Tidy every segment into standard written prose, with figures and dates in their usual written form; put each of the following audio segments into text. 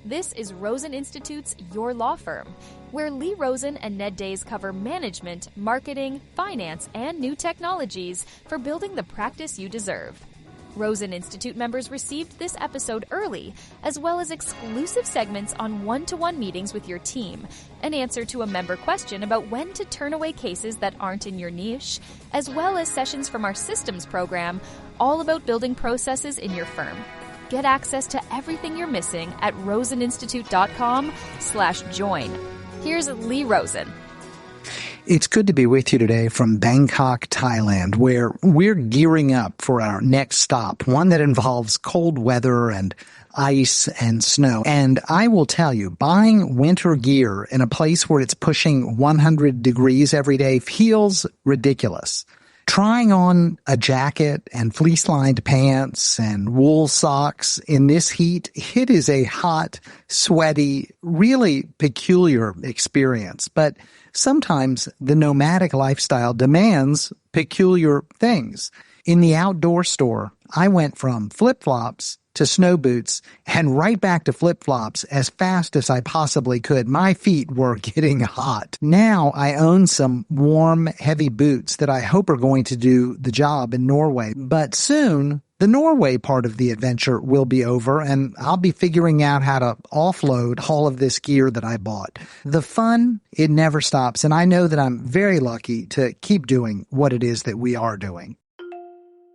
This is Rosen Institute's Your Law Firm, where Lee Rosen and Ned Days cover management, marketing, finance, and new technologies for building the practice you deserve. Rosen Institute members received this episode early, as well as exclusive segments on one-to-one meetings with your team, an answer to a member question about when to turn away cases that aren't in your niche, as well as sessions from our systems program, all about building processes in your firm. Get access to everything you're missing at roseninstitute.com/join. Here's Lee Rosen. It's good to be with you today from Bangkok, Thailand, where we're gearing up for our next stop, one that involves cold weather and ice and snow. And I will tell you, buying winter gear in a place where it's pushing 100 degrees every day feels ridiculous. Trying on a jacket and fleece-lined pants and wool socks in this heat, it is a hot, sweaty, really peculiar experience. But sometimes the nomadic lifestyle demands peculiar things. In the outdoor store, I went from flip-flops to snow boots and right back to flip-flops as fast as I possibly could. My feet were getting hot. Now I own some warm, heavy boots that I hope are going to do the job in Norway. But soon, the Norway part of the adventure will be over, and I'll be figuring out how to offload all of this gear that I bought. The fun, it never stops, and I know that I'm very lucky to keep doing what it is that we are doing.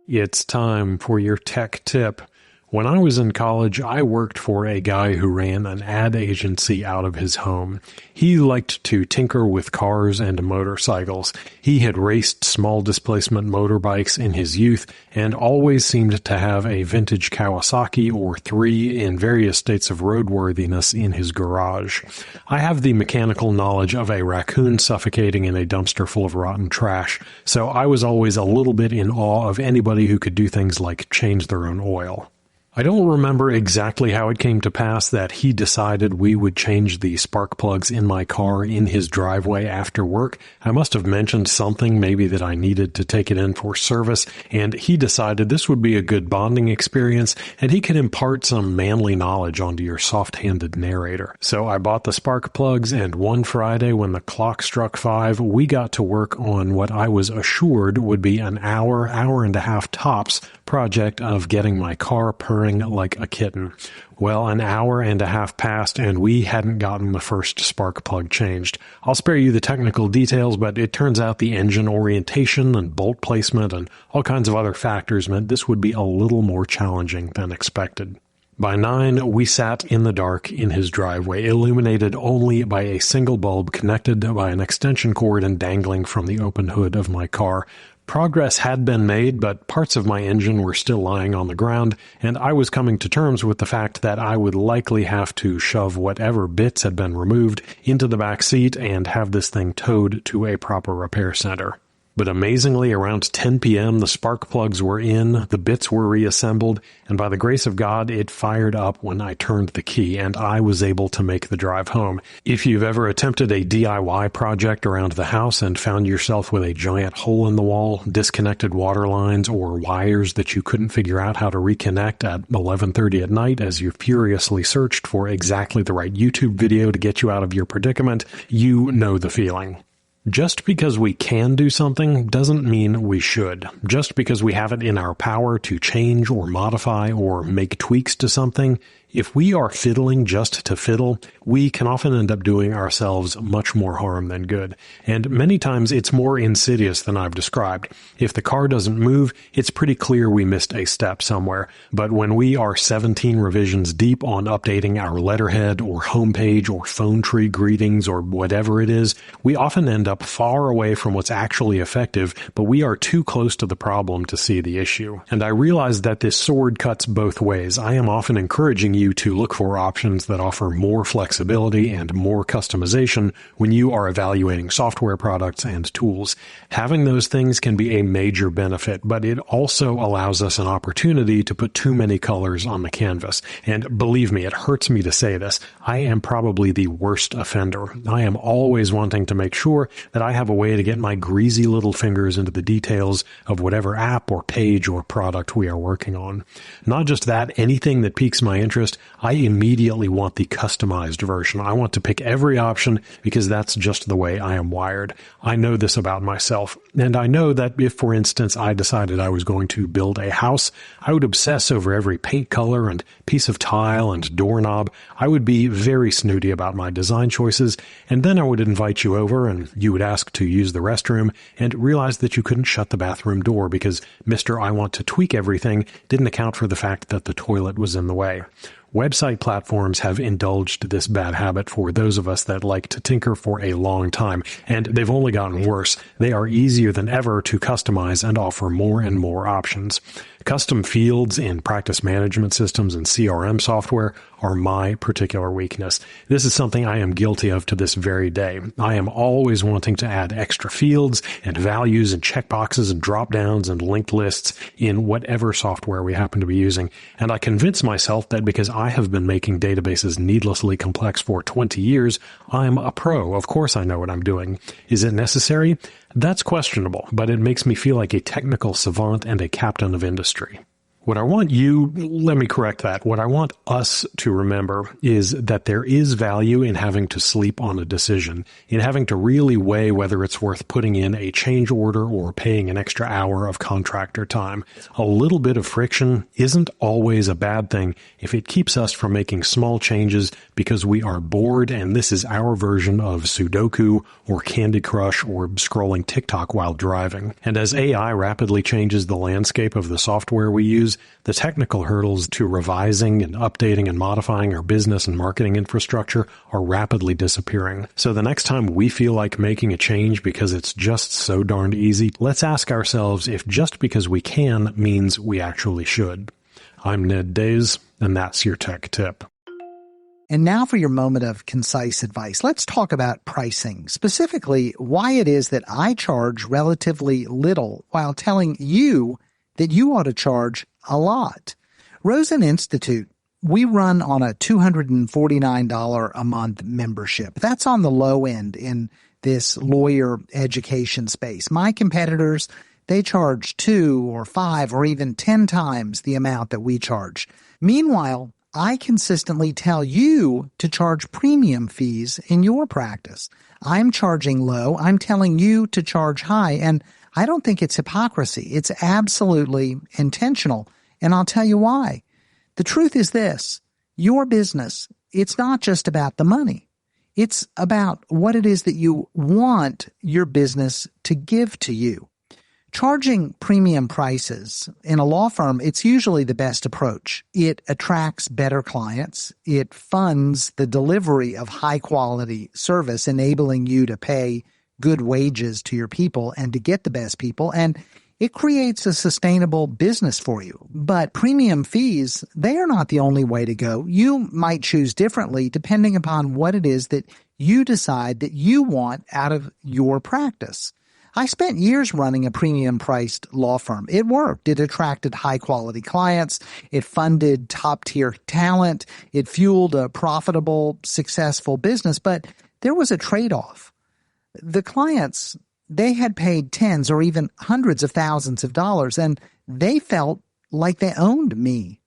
It's time for your tech tip. When I was in college, I worked for a guy who ran an ad agency out of his home. He liked to tinker with cars and motorcycles. He had raced small displacement motorbikes in his youth and always seemed to have a vintage Kawasaki or 3 in various states of roadworthiness in his garage. I have the mechanical knowledge of a raccoon suffocating in a dumpster full of rotten trash, so I was always a little bit in awe of anybody who could do things like change their own oil. I don't remember exactly how it came to pass that he decided we would change the spark plugs in my car in his driveway after work. I must have mentioned something, maybe that I needed to take it in for service, and he decided this would be a good bonding experience, and he could impart some manly knowledge onto your soft-handed narrator. So I bought the spark plugs, and one Friday when the clock struck 5, we got to work on what I was assured would be an hour and a half tops project of getting my car purring like a kitten. Well, an hour and a half passed and we hadn't gotten the first spark plug changed. I'll spare you the technical details, but it turns out the engine orientation and bolt placement and all kinds of other factors meant this would be a little more challenging than expected. By 9, we sat in the dark in his driveway, illuminated only by a single bulb connected by an extension cord and dangling from the open hood of my car. Progress had been made, but parts of my engine were still lying on the ground, and I was coming to terms with the fact that I would likely have to shove whatever bits had been removed into the back seat and have this thing towed to a proper repair center. But amazingly, around 10 p.m., the spark plugs were in, the bits were reassembled, and by the grace of God, it fired up when I turned the key, and I was able to make the drive home. If you've ever attempted a DIY project around the house and found yourself with a giant hole in the wall, disconnected water lines, or wires that you couldn't figure out how to reconnect at 11:30 at night as you furiously searched for exactly the right YouTube video to get you out of your predicament, you know the feeling. Just because we can do something doesn't mean we should. Just because we have it in our power to change or modify or make tweaks to something, if we are fiddling just to fiddle, we can often end up doing ourselves much more harm than good. And many times it's more insidious than I've described. If the car doesn't move, it's pretty clear we missed a step somewhere. But when we are 17 revisions deep on updating our letterhead or homepage or phone tree greetings or whatever it is, we often end up far away from what's actually effective, but we are too close to the problem to see the issue. And I realize that this sword cuts both ways. I am often encouraging you to look for options that offer more flexibility and more customization when you are evaluating software products and tools. Having those things can be a major benefit, but it also allows us an opportunity to put too many colors on the canvas. And believe me, it hurts me to say this, I am probably the worst offender. I am always wanting to make sure that I have a way to get my greasy little fingers into the details of whatever app or page or product we are working on. Not just that, anything that piques my interest therapist, I immediately want the customized version. I want to pick every option because that's just the way I am wired. I know this about myself. And I know that if, for instance, I decided I was going to build a house, I would obsess over every paint color and piece of tile and doorknob. I would be very snooty about my design choices, and then I would invite you over and you would ask to use the restroom and realize that you couldn't shut the bathroom door because Mr. I want to tweak everything didn't account for the fact that the toilet was in the way. Website platforms have indulged this bad habit for those of us that like to tinker for a long time, and they've only gotten worse. They are easier than ever to customize and offer more and more options. Custom fields in practice management systems and CRM software are my particular weakness. This is something I am guilty of to this very day. I am always wanting to add extra fields and values and checkboxes and drop-downs and linked lists in whatever software we happen to be using. And I convince myself that because I have been making databases needlessly complex for 20 years, I'm a pro. Of course I know what I'm doing. Is it necessary? That's questionable, but it makes me feel like a technical savant and a captain of industry. What I want let me correct that. What I want us to remember is that there is value in having to sleep on a decision, in having to really weigh whether it's worth putting in a change order or paying an extra hour of contractor time. A little bit of friction isn't always a bad thing if it keeps us from making small changes because we are bored and this is our version of Sudoku or Candy Crush or scrolling TikTok while driving. And as AI rapidly changes the landscape of the software we use, the technical hurdles to revising and updating and modifying our business and marketing infrastructure are rapidly disappearing. So the next time we feel like making a change because it's just so darned easy, let's ask ourselves if just because we can means we actually should. I'm Ned Days, and that's your tech tip. And now for your moment of concise advice. Let's talk about pricing, specifically why it is that I charge relatively little while telling you that you ought to charge a lot. Rosen Institute, we run on a $249 a month membership. That's on the low end in this lawyer education space. My competitors, they charge 2 or 5 or even 10 times the amount that we charge. Meanwhile, I consistently tell you to charge premium fees in your practice. I'm charging low. I'm telling you to charge high. And I don't think it's hypocrisy. It's absolutely intentional. And I'll tell you why. The truth is this. Your business, it's not just about the money. It's about what it is that you want your business to give to you. Charging premium prices in a law firm, it's usually the best approach. It attracts better clients. It funds the delivery of high-quality service, enabling you to pay good wages to your people and to get the best people, and it creates a sustainable business for you. But premium fees, they are not the only way to go. You might choose differently depending upon what it is that you decide that you want out of your practice. I spent years running a premium-priced law firm. It worked. It attracted high-quality clients. It funded top-tier talent. It fueled a profitable, successful business. But there was a trade-off. The clients, they had paid tens or even hundreds of thousands of dollars, and they felt like they owned me.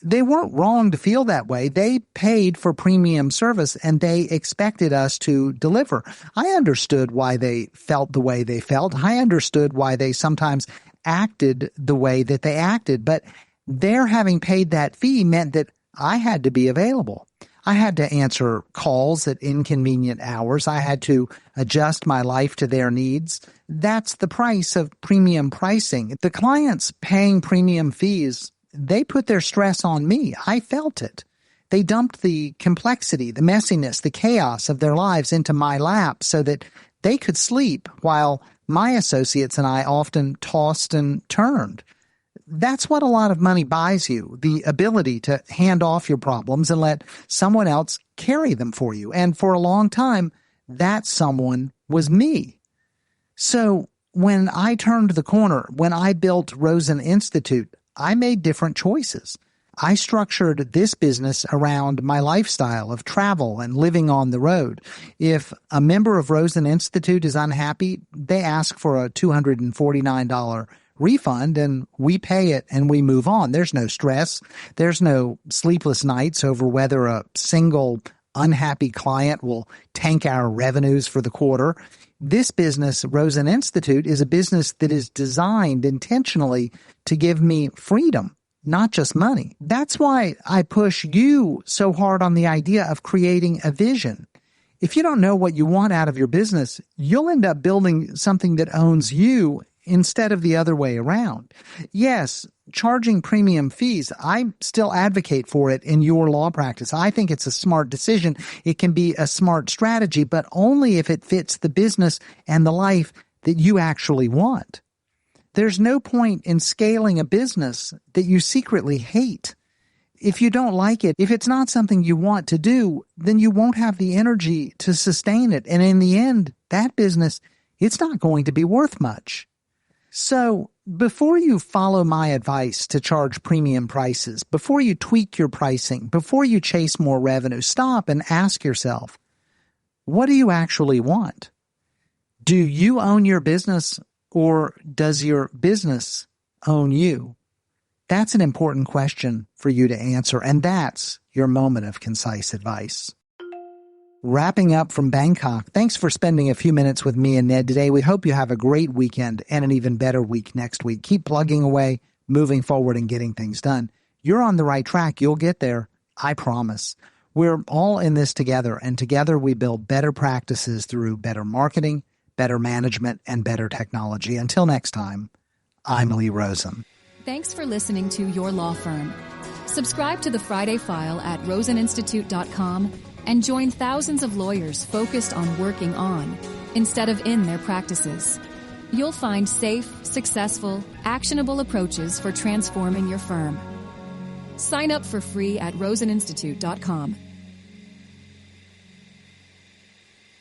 They weren't wrong to feel that way. They paid for premium service and they expected us to deliver. I understood why they felt the way they felt. I understood why they sometimes acted the way that they acted, but their having paid that fee meant that I had to be available. I had to answer calls at inconvenient hours. I had to adjust my life to their needs. That's the price of premium pricing. The clients paying premium fees, they put their stress on me. I felt it. They dumped the complexity, the messiness, the chaos of their lives into my lap so that they could sleep while my associates and I often tossed and turned. That's what a lot of money buys you, the ability to hand off your problems and let someone else carry them for you. And for a long time, that someone was me. So when I turned the corner, when I built Rosen Institute, I made different choices. I structured this business around my lifestyle of travel and living on the road. If a member of Rosen Institute is unhappy, they ask for a $249 refund and we pay it and we move on. There's no stress. There's no sleepless nights over whether a single unhappy client will tank our revenues for the quarter. This business, Rosen Institute, is a business that is designed intentionally to give me freedom, not just money. That's why I push you so hard on the idea of creating a vision. If you don't know what you want out of your business, you'll end up building something that owns you instead of the other way around. Yes, charging premium fees, I still advocate for it in your law practice. I think it's a smart decision. It can be a smart strategy, but only if it fits the business and the life that you actually want. There's no point in scaling a business that you secretly hate. If you don't like it, if it's not something you want to do, then you won't have the energy to sustain it. And in the end, that business, it's not going to be worth much. So before you follow my advice to charge premium prices, before you tweak your pricing, before you chase more revenue, stop and ask yourself, what do you actually want? Do you own your business or does your business own you? That's an important question for you to answer, and that's your moment of concise advice. Wrapping up from Bangkok, thanks for spending a few minutes with me and Ned today. We hope you have a great weekend and an even better week next week. Keep plugging away, moving forward, and getting things done. You're on the right track. You'll get there. I promise. We're all in this together, and together we build better practices through better marketing, better management, and better technology. Until next time, I'm Lee Rosen. Thanks for listening to Your Law Firm. Subscribe to the Friday File at roseninstitute.com and join thousands of lawyers focused on working on, instead of in, their practices. You'll find safe, successful, actionable approaches for transforming your firm. Sign up for free at roseninstitute.com.